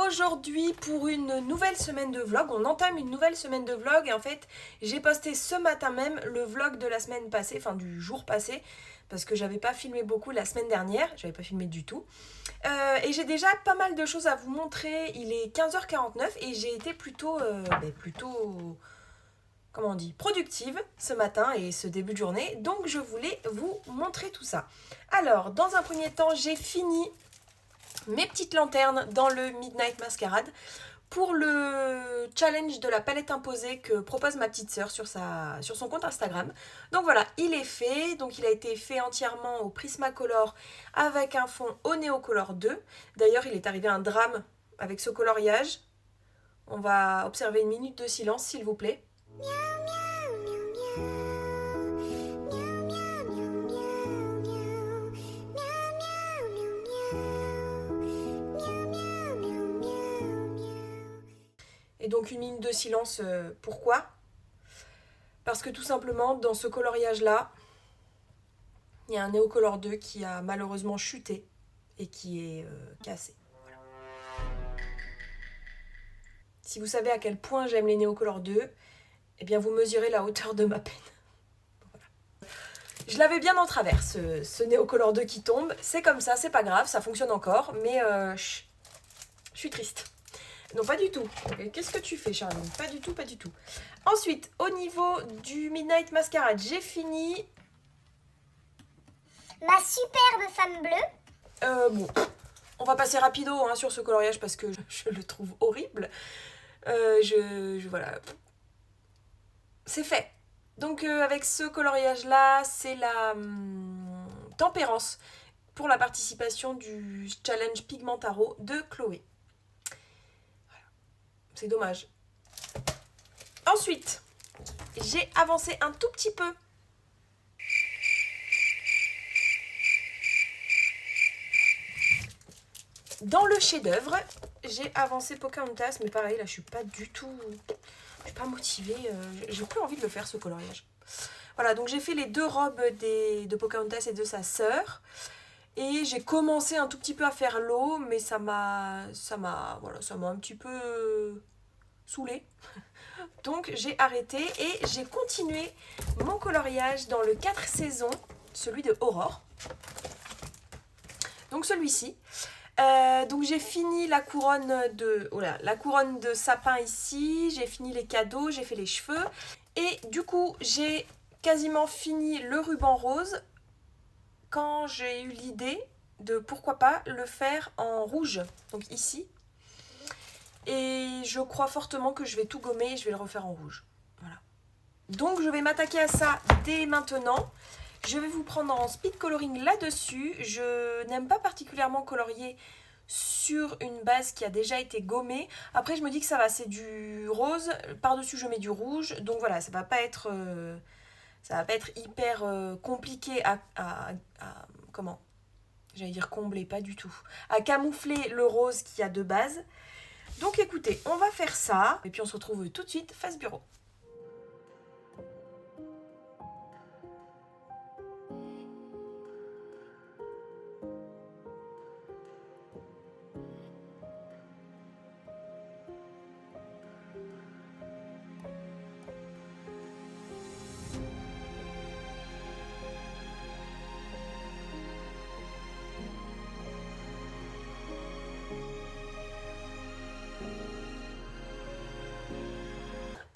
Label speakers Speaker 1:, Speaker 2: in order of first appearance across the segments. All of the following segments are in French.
Speaker 1: aujourd'hui pour une nouvelle semaine de vlog. On entame une nouvelle semaine de vlog et en fait j'ai posté ce matin même le vlog de la semaine passée, enfin du jour passé, parce que j'avais pas filmé beaucoup la semaine dernière, j'avais pas filmé du tout. Et j'ai déjà pas mal de choses à vous montrer. Il est 15h49 et j'ai été plutôt comment on dit, productive ce matin et ce début de journée. Donc je voulais vous montrer tout ça. Alors dans un premier temps j'ai fini mes petites lanternes dans le Midnight Masquerade pour le challenge de la palette imposée que propose ma petite sœur sur son compte Instagram. Donc voilà, il est fait. Donc il a été fait entièrement au Prismacolor avec un fond au Neocolor 2. D'ailleurs, il est arrivé un drame avec ce coloriage. On va observer une minute de silence, s'il vous plaît. Et donc une minute de silence, pourquoi ? Parce que tout simplement, dans ce coloriage-là, il y a un Neocolor 2 qui a malheureusement chuté et qui est cassé. Voilà. Si vous savez à quel point j'aime les Neocolor 2, eh bien vous mesurez la hauteur de ma peine. Voilà. Je l'avais bien en travers, ce Neocolor 2 qui tombe. C'est comme ça, c'est pas grave, ça fonctionne encore, mais je suis triste. Non, pas du tout. Qu'est-ce que tu fais, Charline ? Pas du tout, pas du tout. Ensuite, au niveau du Midnight Masquerade, j'ai fini...
Speaker 2: Ma superbe femme bleue.
Speaker 1: Bon, on va passer rapido hein, sur ce coloriage parce que je le trouve horrible. Voilà. C'est fait. Donc avec ce coloriage-là, c'est la tempérance pour la participation du challenge Pigmentaro de Chloé. C'est dommage. Ensuite, j'ai avancé un tout petit peu. Dans le chef-d'œuvre, j'ai avancé Pocahontas, mais pareil, là, je suis pas du tout... Je suis pas motivée. J'ai plus envie de le faire, ce coloriage. Voilà, donc j'ai fait les deux robes de Pocahontas et de sa sœur. Et j'ai commencé un tout petit peu à faire l'eau, mais ça m'a un petit peu saoulée. Donc j'ai arrêté et j'ai continué mon coloriage dans le 4 saisons, celui de Aurore. Donc celui-ci. Donc j'ai fini la couronne de sapin ici, j'ai fini les cadeaux, j'ai fait les cheveux. Et du coup, j'ai quasiment fini le ruban rose quand j'ai eu l'idée de pourquoi pas le faire en rouge, donc ici. Et je crois fortement que je vais tout gommer et je vais le refaire en rouge. Voilà. Donc je vais m'attaquer à ça dès maintenant. Je vais vous prendre en speed coloring là-dessus. Je n'aime pas particulièrement colorier sur une base qui a déjà été gommée. Après je me dis que ça va, c'est du rose. Par-dessus je mets du rouge. Donc voilà, ça va pas être hyper compliqué à comment ? J'allais dire combler, pas du tout. À camoufler le rose qui a de base. Donc écoutez, on va faire ça. Et puis on se retrouve tout de suite face bureau.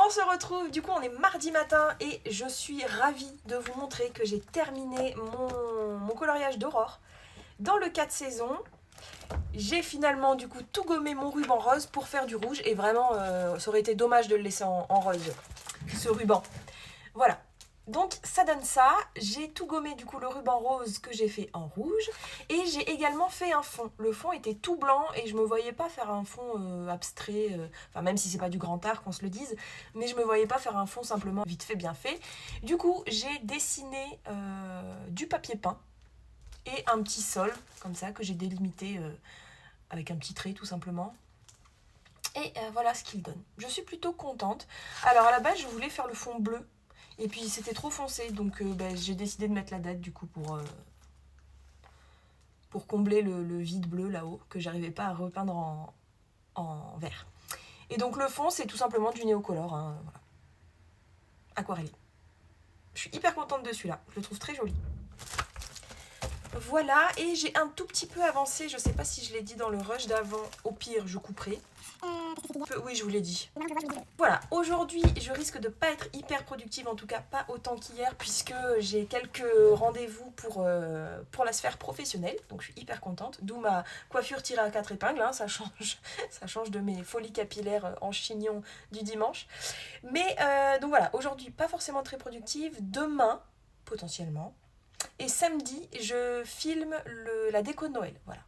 Speaker 1: On se retrouve, du coup on est mardi matin et je suis ravie de vous montrer que j'ai terminé mon coloriage d'Aurore dans le 4 saisons. J'ai finalement du coup tout gommé mon ruban rose pour faire du rouge et vraiment ça aurait été dommage de le laisser en rose, ce ruban. Voilà. Donc ça donne ça, j'ai tout gommé du coup le ruban rose que j'ai fait en rouge et j'ai également fait un fond. Le fond était tout blanc et je me voyais pas faire un fond abstrait, enfin même si c'est pas du grand art qu'on se le dise, mais je me voyais pas faire un fond simplement vite fait bien fait. Du coup j'ai dessiné du papier peint et un petit sol comme ça que j'ai délimité avec un petit trait tout simplement. Et voilà ce qu'il donne. Je suis plutôt contente. Alors à la base je voulais faire le fond bleu. Et puis c'était trop foncé, donc j'ai décidé de mettre la date du coup pour combler le vide bleu là-haut, que j'arrivais pas à repeindre en vert. Et donc le fond, c'est tout simplement du Néocolor, hein, voilà. Aquarellé. Je suis hyper contente de celui-là, je le trouve très joli. Voilà, et j'ai un tout petit peu avancé, je sais pas si je l'ai dit dans le rush d'avant, au pire je couperai. Oui, je vous l'ai dit. Voilà, aujourd'hui je risque de pas être hyper productive, en tout cas pas autant qu'hier, puisque j'ai quelques rendez-vous pour la sphère professionnelle, donc je suis hyper contente, d'où ma coiffure tirée à 4 épingles, hein, ça change de mes folies capillaires en chignon du dimanche. Mais donc voilà, aujourd'hui pas forcément très productive, demain potentiellement, et samedi je filme la déco de Noël, voilà.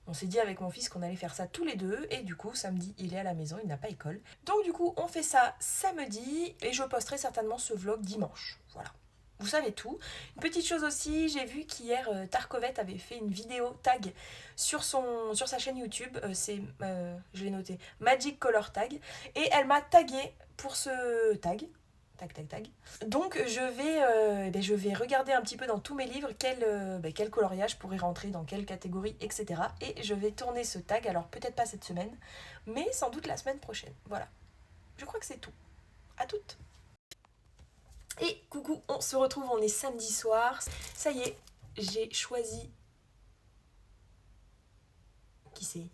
Speaker 1: On s'est dit avec mon fils qu'on allait faire ça tous les deux et du coup samedi il est à la maison, il n'a pas école. Donc du coup on fait ça samedi et je posterai certainement ce vlog dimanche. Voilà, vous savez tout. Une petite chose aussi, j'ai vu qu'hier Tarkovette avait fait une vidéo tag sur sa chaîne YouTube, je l'ai noté, Magic Color Tag, et elle m'a tagué pour ce tag. Tag. Donc je vais regarder un petit peu dans tous mes livres quel coloriage pourrait rentrer dans quelle catégorie, etc. Et je vais tourner ce tag, alors peut-être pas cette semaine, mais sans doute la semaine prochaine. Voilà, je crois que c'est tout. À toutes. Et coucou, on se retrouve, on est samedi soir. Ça y est, j'ai choisi... Qui c'est ?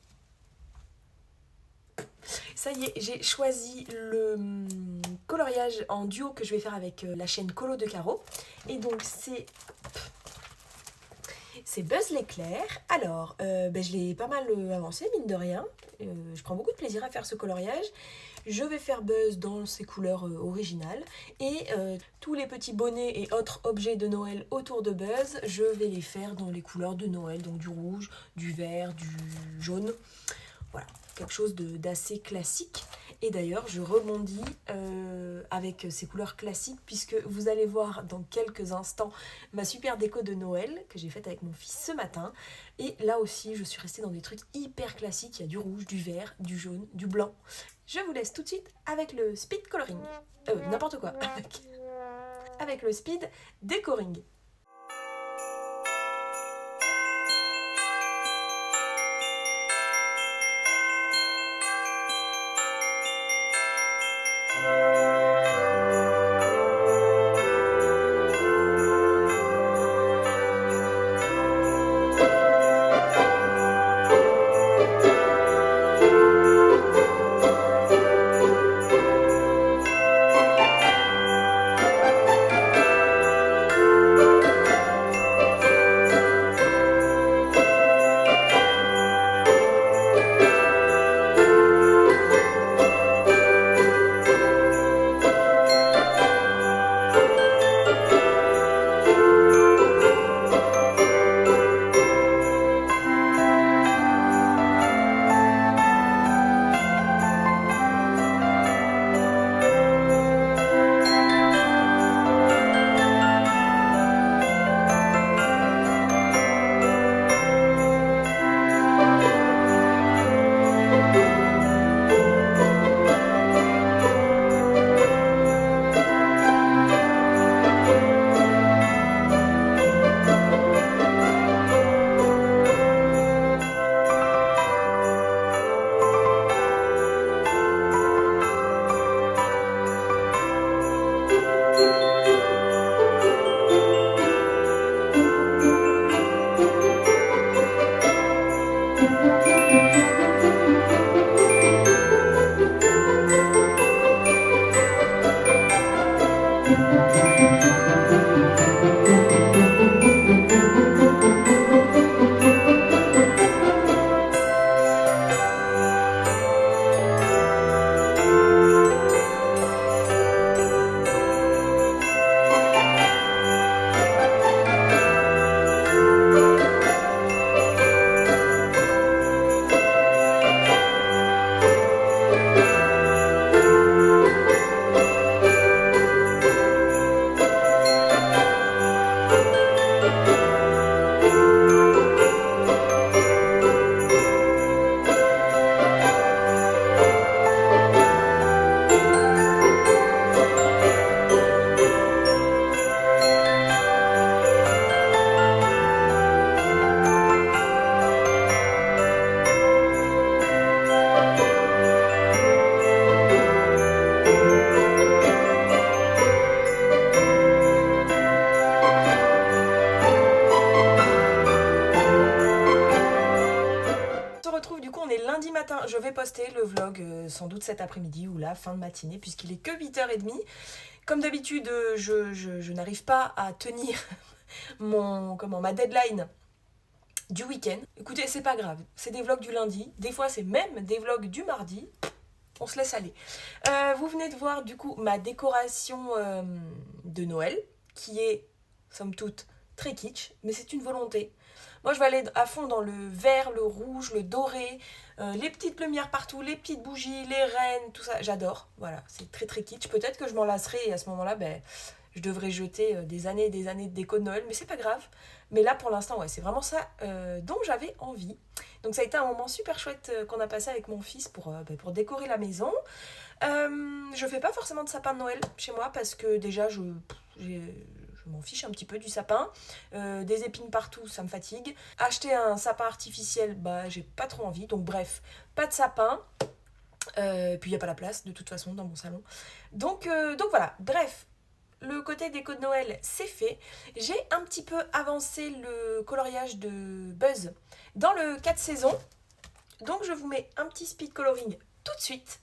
Speaker 1: Ça y est, j'ai choisi le coloriage en duo que je vais faire avec la chaîne Colo de Caro. Et donc c'est Buzz l'éclair. Alors, je l'ai pas mal avancé, mine de rien. Je prends beaucoup de plaisir à faire ce coloriage. Je vais faire Buzz dans ses couleurs originales. Et tous les petits bonnets et autres objets de Noël autour de Buzz, je vais les faire dans les couleurs de Noël. Donc du rouge, du vert, du jaune. Voilà, quelque chose d'assez classique. Et d'ailleurs, je rebondis avec ces couleurs classiques puisque vous allez voir dans quelques instants ma super déco de Noël que j'ai faite avec mon fils ce matin. Et là aussi, je suis restée dans des trucs hyper classiques. Il y a du rouge, du vert, du jaune, du blanc. Je vous laisse tout de suite avec le speed coloring. N'importe quoi. Avec le speed decoring. je vais poster le vlog sans doute cet après-midi ou la fin de matinée, puisqu'il est que 8h30. Comme d'habitude, je n'arrive pas à tenir ma deadline du week-end. Écoutez, c'est pas grave, c'est des vlogs du lundi, des fois c'est même des vlogs du mardi, on se laisse aller. Vous venez de voir du coup ma décoration de Noël, qui est, somme toute, très kitsch, mais c'est une volonté. Moi, je vais aller à fond dans le vert, le rouge, le doré, les petites lumières partout, les petites bougies, les rennes, tout ça. J'adore. Voilà, c'est très très kitsch. Peut-être que je m'en lasserai et à ce moment-là, je devrais jeter des années et des années de déco de Noël, mais c'est pas grave. Mais là, pour l'instant, ouais, c'est vraiment ça dont j'avais envie. Donc ça a été un moment super chouette qu'on a passé avec mon fils pour décorer la maison. Je fais pas forcément de sapin de Noël chez moi parce que déjà, je m'en fiche un petit peu du sapin. Des épines partout, ça me fatigue. Acheter un sapin artificiel, j'ai pas trop envie. Donc bref, pas de sapin. Puis il n'y a pas la place de toute façon dans mon salon. Donc voilà, bref. Le côté déco de Noël, c'est fait. J'ai un petit peu avancé le coloriage de Buzz dans le 4 saisons. Donc je vous mets un petit speed coloring tout de suite.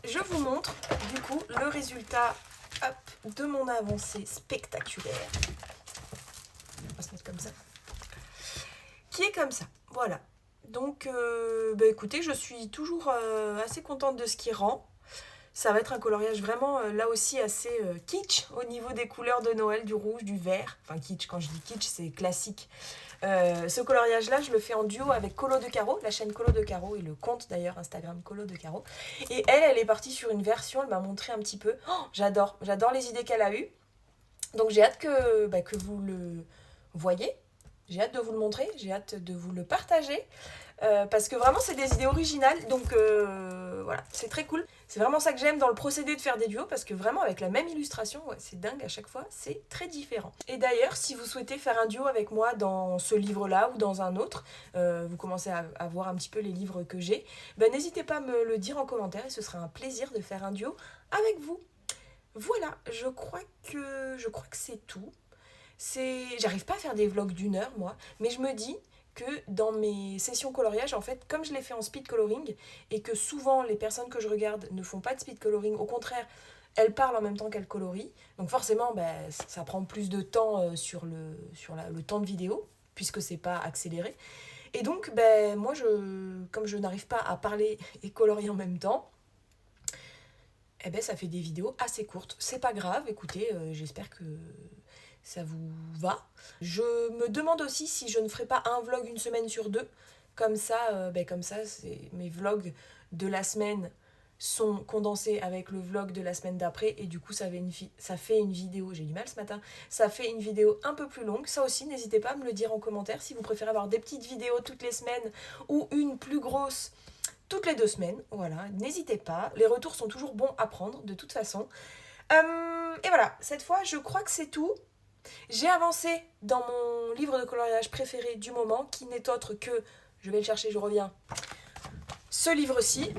Speaker 1: Je vous montre du coup le résultat de mon avancée spectaculaire. On va se mettre comme ça. Qui est comme ça, voilà. Donc écoutez, je suis toujours assez contente de ce qui rend. Ça va être un coloriage vraiment là aussi assez kitsch au niveau des couleurs de Noël, du rouge, du vert. Enfin kitsch, quand je dis kitsch, c'est classique. Ce coloriage-là, je le fais en duo avec Colo de Caro, la chaîne Colo de Caro et le compte d'ailleurs Instagram Colo de Caro. Et elle est partie sur une version, elle m'a montré un petit peu. Oh, j'adore les idées qu'elle a eues. Donc j'ai hâte que vous le voyez. J'ai hâte de vous le montrer, j'ai hâte de vous le partager. Parce que vraiment c'est des idées originales, donc voilà, c'est très cool. C'est vraiment ça que j'aime dans le procédé de faire des duos, parce que vraiment avec la même illustration, ouais, c'est dingue à chaque fois, c'est très différent. Et d'ailleurs, si vous souhaitez faire un duo avec moi dans ce livre-là ou dans un autre, vous commencez à voir un petit peu les livres que j'ai, n'hésitez pas à me le dire en commentaire et ce sera un plaisir de faire un duo avec vous. Voilà, je crois que c'est tout. J'arrive pas à faire des vlogs d'1 heure moi, mais je me dis que dans mes sessions coloriage, en fait, comme je les fais en speed coloring et que souvent les personnes que je regarde ne font pas de speed coloring, au contraire, elles parlent en même temps qu'elles colorient, donc forcément ça prend plus de temps sur le temps de vidéo puisque c'est pas accéléré. Et donc moi comme je n'arrive pas à parler et colorier en même temps, ça fait des vidéos assez courtes. C'est pas grave, écoutez, j'espère que ça vous va. Je me demande aussi si je ne ferai pas un vlog une semaine sur 2. Comme ça, c'est mes vlogs de la semaine sont condensés avec le vlog de la semaine d'après et du coup ça fait une vidéo, j'ai du mal ce matin, ça fait une vidéo un peu plus longue. Ça aussi, n'hésitez pas à me le dire en commentaire si vous préférez avoir des petites vidéos toutes les semaines ou une plus grosse toutes les 2 semaines. Voilà, n'hésitez pas, les retours sont toujours bons à prendre de toute façon. Et voilà, cette fois je crois que c'est tout. J'ai avancé dans mon livre de coloriage préféré du moment qui n'est autre que, je vais le chercher, je reviens, ce livre-ci.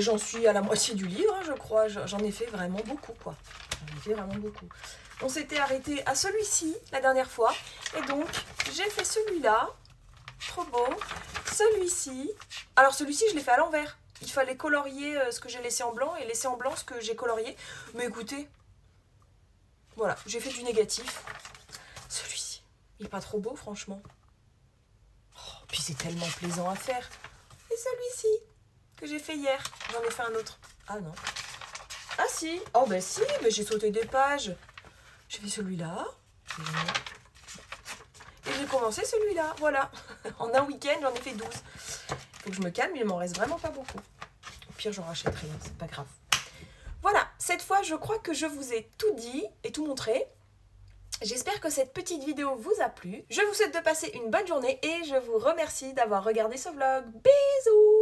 Speaker 1: J'en suis à la moitié du livre, hein, je crois. J'en ai fait vraiment beaucoup, quoi. J'en ai fait vraiment beaucoup. On s'était arrêté à celui-ci la dernière fois. Et donc, j'ai fait celui-là. Trop beau. Celui-ci. Alors, celui-ci, je l'ai fait à l'envers. Il fallait colorier ce que j'ai laissé en blanc et laisser en blanc ce que j'ai colorié. Mais écoutez, voilà, j'ai fait du négatif. Celui-ci, il est pas trop beau, franchement. Oh, puis c'est tellement plaisant à faire. Et celui-ci que j'ai fait hier. J'en ai fait un autre. Ah non. Ah si. Oh bah si, mais j'ai sauté des pages. J'ai fait celui-là. Et j'ai commencé celui-là. Voilà. En un week-end, j'en ai fait 12. Faut que je me calme, il m'en reste vraiment pas beaucoup. Au pire, j'en rachèterai, c'est pas grave. Voilà, cette fois, je crois que je vous ai tout dit et tout montré. J'espère que cette petite vidéo vous a plu. Je vous souhaite de passer une bonne journée et je vous remercie d'avoir regardé ce vlog. Bisous!